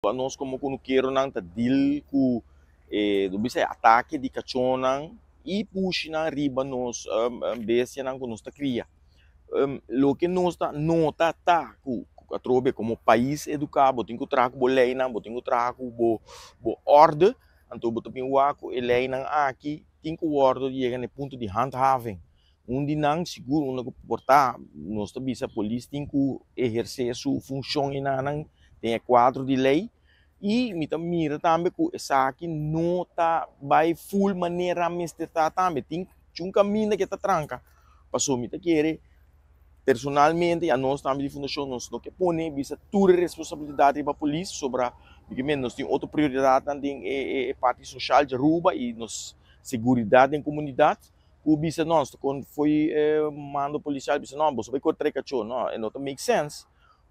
para nós como quero não tá deal com do bisa ataque de cachorro e puxa na riba nós bestia não nós tá cria lo que nós tá nota tá a trobe como país educado tem que trago bo lei não tem que trago bo ordem então botar bem o aco e lei não aqui tem que o ordem chega no ponto de handhaving onde não seguro onde comportar nós também a polícia tem que exercer sua função e não tem quadro de lei e me mira também que essa aqui não tá vai full maneira mas tá também tem um caminho que tá tranca passou me tá querer personalmente a nós também de fundação nós não que põe bisa toda responsabilidade para a polícia sobre porque nós temos outra prioridade também é parte social de Aruba e nos segurança em comunidade o bisa nós quando foi mando policial bisa não você vai cortar cachorro não não make sense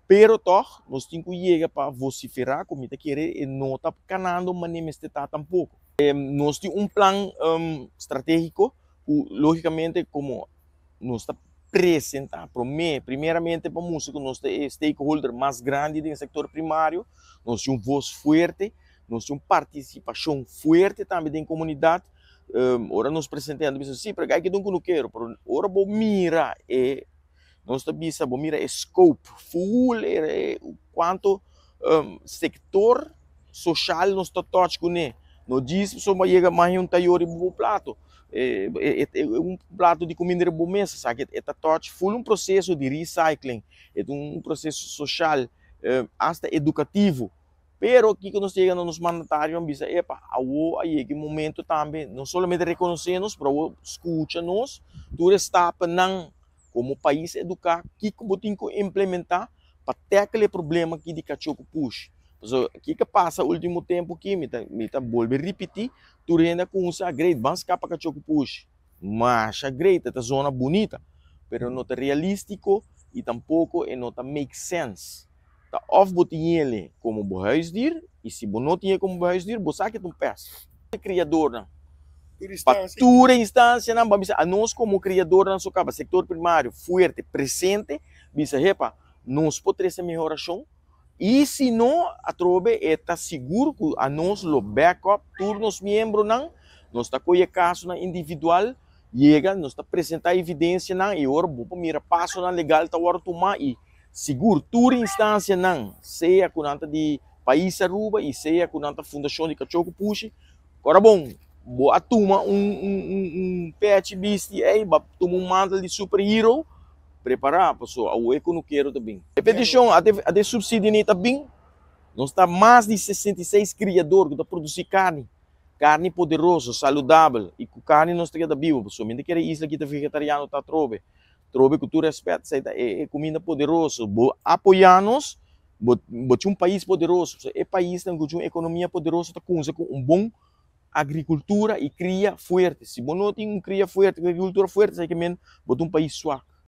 pero toch nós temos que chegar para vociferar como está querer e não está canando manifestar tampouco nós temos plano estratégico logicamente como nós está apresentar primeiramente para música nós temos stakeholder mais grande do setor primário nós temos voz forte nós temos participação forte também da comunidade ora nós apresentamos sim para que não quero ora vou mira nós também sabemos mira scope full quanto sector social nós está touch com ele não diz só vai chegar mais taiori do prato prato de comida boa mesa sabe é touch full processo de recycling é processo social hasta educativo pero aqui que nós chegamos nos mandatários bisa epa aí que momento também não somente reconhecermos para escutar-nos tu está não como país educar que tem que implementar para ter aquele problema aqui de cachorro push o que passa o último tempo aqui me tá volve repetir tu ainda com essa great vamos para cachorro push mas a great é zona bonita pero não é realístico e tampouco não tá make sense tá off botinho ele como huisdier e se não tinha como huisdier você sabe que tu pés criador não para instância não vamos a nós como criador não só acaba sector primário forte presente bisa repa nós podemos ter melhoração e se não a trobe está seguro que a nós lo backup todos os membros não nós está colher caso na individual chega nós está apresentar evidência não e ora vou mira passo na legal tá hora tomar e seguro toda instância não seja com nada de país Aruba e seja com nada fundação de cachorro puxe agora bom boa turma pet beast aí toma mantle de superhero preparar pessoal o eco não quero também repetição até subsídio nem também nós está mais de 66 criadores que produzir carne poderosa saudável e com carne nós temos da bio pessoal me quer isla que tá vegetariano tá trobe que tu respeita é comida poderosa apoiar-nos um país poderoso é país tem uma economia poderosa tá com bom agricultura e cria forte se não tem cria forte agricultura forte sai que men botar país suave